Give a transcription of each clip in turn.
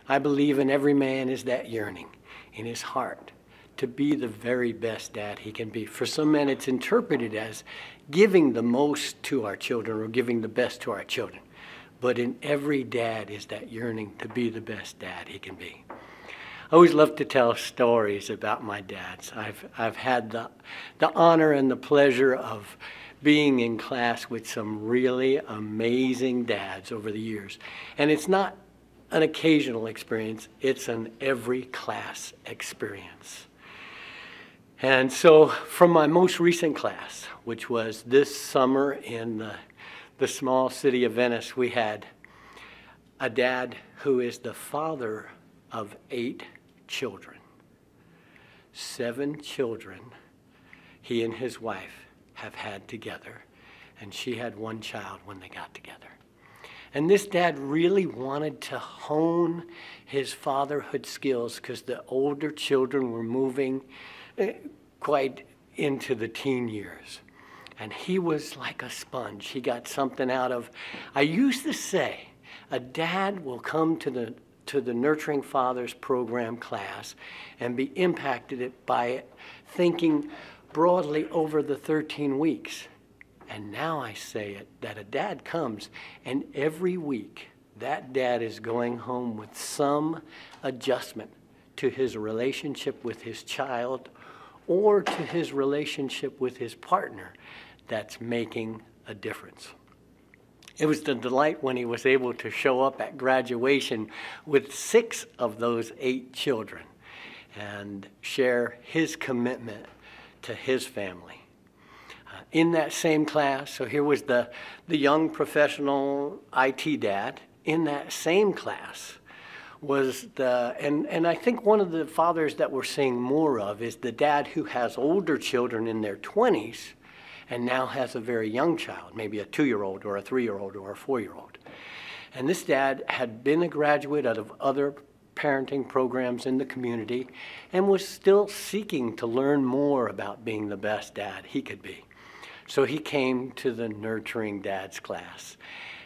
I believe in every man is that yearning in his heart to be the very best dad he can be. For some men, it's interpreted as giving the most to our children or giving the best to our children. But in every dad is that yearning to be the best dad he can be. I always love to tell stories about my dads. I've had the honor and the pleasure of being in class with some really amazing dads over the years. And it's not an occasional experience, it's an every class experience. And so from my most recent class, which was this summer in the small city of Venice, we had a dad who is the father of 8 children. 7 children he and his wife have had together, and she had 1 child when they got together. And this dad really wanted to hone his fatherhood skills because the older children were moving quite into the teen years. And he was like a sponge. He got something out of, I used to say, a dad will come to the Nurturing Fathers program class and be impacted by thinking broadly over the 13 weeks. And now I say it, that a dad comes and every week that dad is going home with some adjustment to his relationship with his child or to his relationship with his partner that's making a difference. It was the delight when he was able to show up at graduation with 6 of those 8 children and share his commitment to his family. In that same class, so here was the young professional IT dad. In that same class was and I think one of the fathers that we're seeing more of is the dad who has older children in their 20s and now has a very young child, maybe a 2-year-old or a 3-year-old or a 4-year-old. And this dad had been a graduate out of other parenting programs in the community and was still seeking to learn more about being the best dad he could be. So he came to the Nurturing Dads class,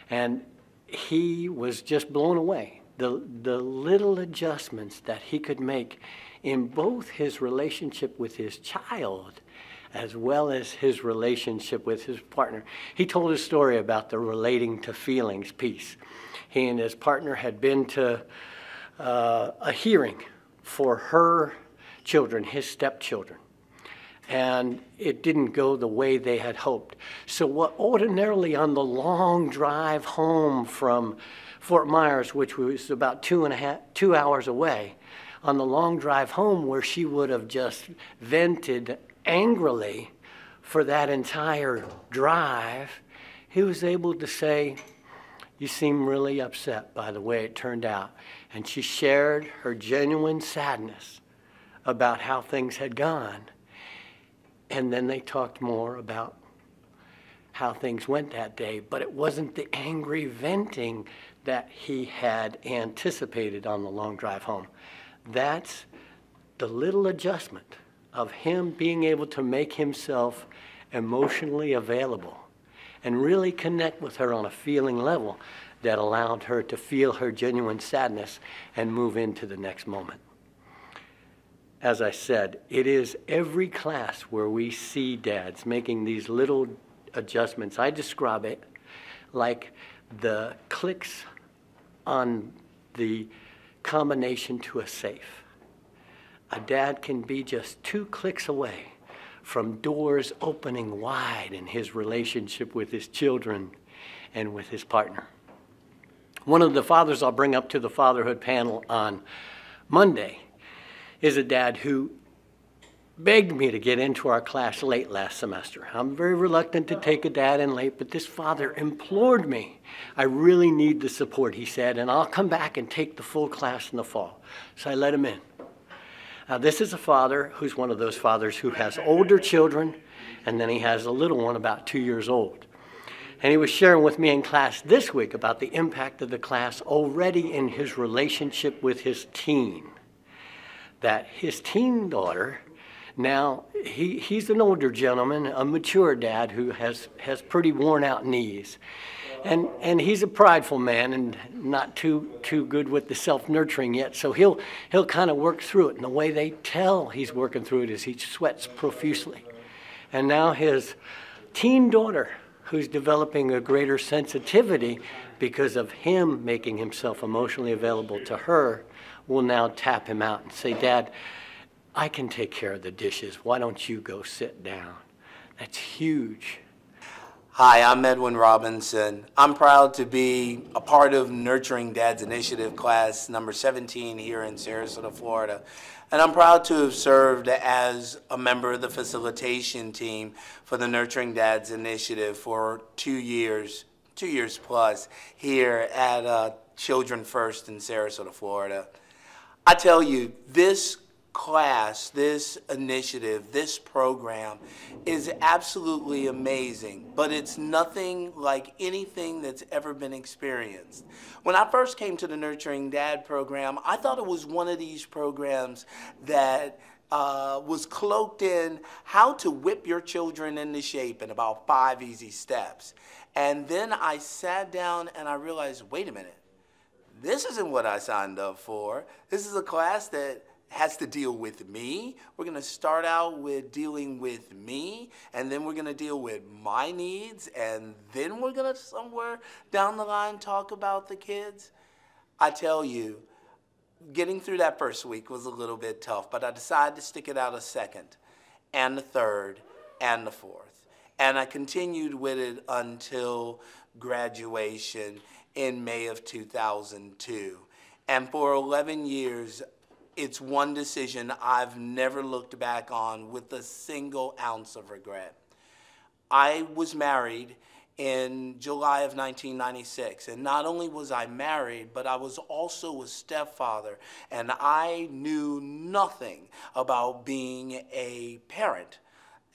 and he was just blown away. The little adjustments that he could make in both his relationship with his child as well as his relationship with his partner. He told a story about the relating to feelings piece. He and his partner had been to a hearing for her children, his stepchildren, and it didn't go the way they had hoped. So what ordinarily on the long drive home from Fort Myers, which was about 2 hours away, on the long drive home where she would have just vented angrily for that entire drive, he was able to say, "You seem really upset by the way it turned out." And she shared her genuine sadness about how things had gone. And then they talked more about how things went that day, but it wasn't the angry venting that he had anticipated on the long drive home. That's the little adjustment of him being able to make himself emotionally available and really connect with her on a feeling level that allowed her to feel her genuine sadness and move into the next moment. As I said, it is every class where we see dads making these little adjustments. I describe it like the clicks on the combination to a safe. A dad can be just 2 clicks away from doors opening wide in his relationship with his children and with his partner. One of the fathers I'll bring up to the fatherhood panel on Monday is a dad who begged me to get into our class late last semester. I'm very reluctant to take a dad in late, but this father implored me. "I really need the support," he said, "and I'll come back and take the full class in the fall." So I let him in. Now, this is a father who's one of those fathers who has older children, and then he has a little one about 2 years old. And he was sharing with me in class this week about the impact of the class already in his relationship with his teen. That his teen daughter, now he's an older gentleman, a mature dad who has pretty worn out knees. And he's a prideful man and not too good with the self-nurturing yet. So he'll kind of work through it. And the way they tell he's working through it is he sweats profusely. And now his teen daughter, who's developing a greater sensitivity because of him making himself emotionally available to her, will now tap him out and say, "Dad, I can take care of the dishes. Why don't you go sit down?" That's huge. Hi, I'm Edwin Robinson. I'm proud to be a part of Nurturing Dads Initiative class number 17 here in Sarasota, Florida. And I'm proud to have served as a member of the facilitation team for the Nurturing Dads Initiative for 2 years plus here at Children First in Sarasota, Florida. I tell you, this class, this initiative, this program is absolutely amazing, but it's nothing like anything that's ever been experienced. When I first came to the Nurturing Dad program, I thought it was one of these programs that was cloaked in how to whip your children into shape in about 5 easy steps. And then I sat down and I realized, wait a minute, this isn't what I signed up for. This is a class that has to deal with me. We're going to start out with dealing with me, and then we're going to deal with my needs, and then we're going to somewhere down the line talk about the kids. I tell you, getting through that first week was a little bit tough, but I decided to stick it out a second, and the third, and the fourth. And I continued with it until graduation in May of 2002. And for 11 years, it's one decision I've never looked back on with a single ounce of regret. I was married in July of 1996, and not only was I married, but I was also a stepfather, and I knew nothing about being a parent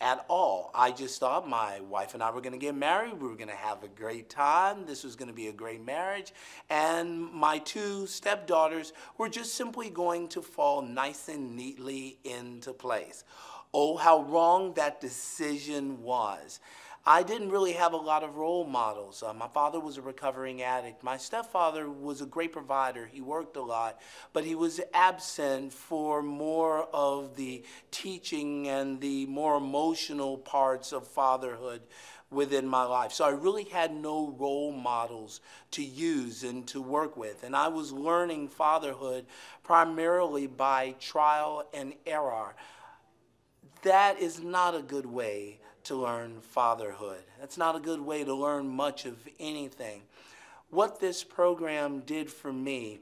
at all. I just thought my wife and I were going to get married. We were going to have a great time. This was going to be a great marriage. And my 2 stepdaughters were just simply going to fall nice and neatly into place. Oh, how wrong that decision was. I didn't really have a lot of role models. My father was a recovering addict. My stepfather was a great provider. He worked a lot, but he was absent for more of the teaching and the more emotional parts of fatherhood within my life. So I really had no role models to use and to work with. And I was learning fatherhood primarily by trial and error. That is not a good way to learn fatherhood. That's not a good way to learn much of anything. What this program did for me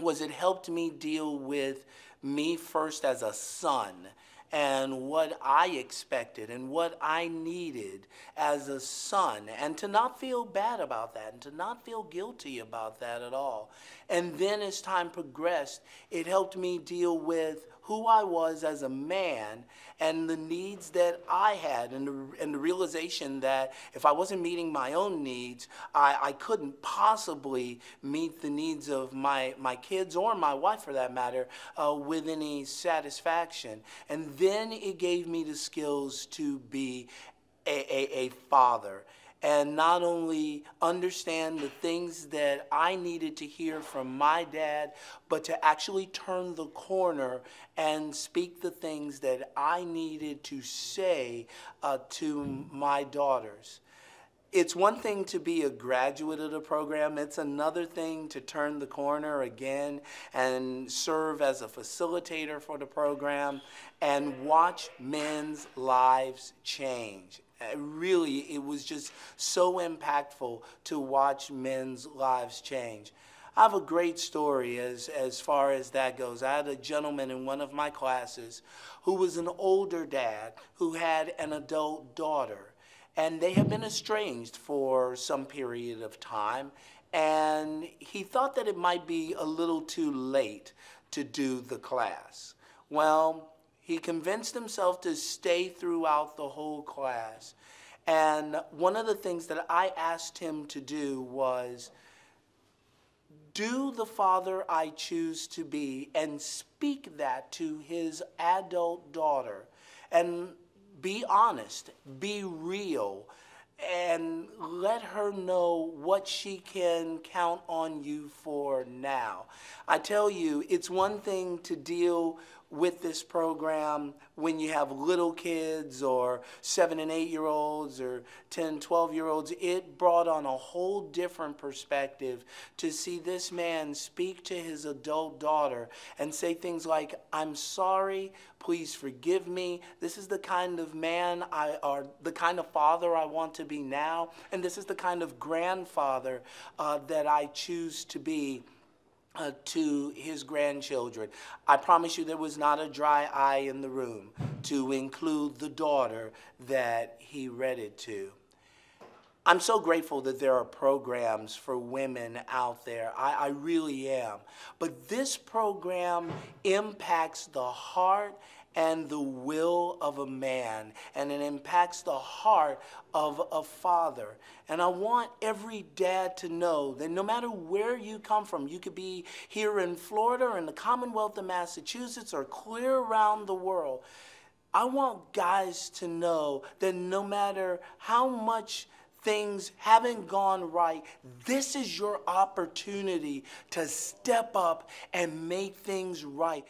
was it helped me deal with me first as a son and what I expected and what I needed as a son, and to not feel bad about that and to not feel guilty about that at all. And then as time progressed, it helped me deal with who I was as a man and the needs that I had, and the realization that if I wasn't meeting my own needs, I couldn't possibly meet the needs of my kids or my wife for that matter with any satisfaction. And then it gave me the skills to be a father, and not only understand the things that I needed to hear from my dad, but to actually turn the corner and speak the things that I needed to say to my daughters. It's one thing to be a graduate of the program. It's another thing to turn the corner again and serve as a facilitator for the program and watch men's lives change. Really, it was just so impactful to watch men's lives change. I have a great story as far as that goes. I had a gentleman in one of my classes who was an older dad who had an adult daughter. And they had been estranged for some period of time. And he thought that it might be a little too late to do the class. Well, he convinced himself to stay throughout the whole class. And one of the things that I asked him to do was, do the father I choose to be, and speak that to his adult daughter. And be honest, be real. and let her know what she can count on you for now. I tell you, it's one thing to deal with this program when you have little kids or 7 and 8 year olds or 10, 12-year-olds. It brought on a whole different perspective to see this man speak to his adult daughter and say things like, I'm sorry, please forgive me. This is the kind of man or the kind of father I want to be now, and this is the kind of grandfather that I choose to be to his grandchildren. I promise you there was not a dry eye in the room, to include the daughter that he read it to. I'm so grateful that there are programs for women out there. I really am. But this program impacts the heart and the will of a man, and it impacts the heart of a father. And I want every dad to know that no matter where you come from, you could be here in Florida or in the Commonwealth of Massachusetts or clear around the world, I want guys to know that no matter how much things haven't gone right, this is your opportunity to step up and make things right.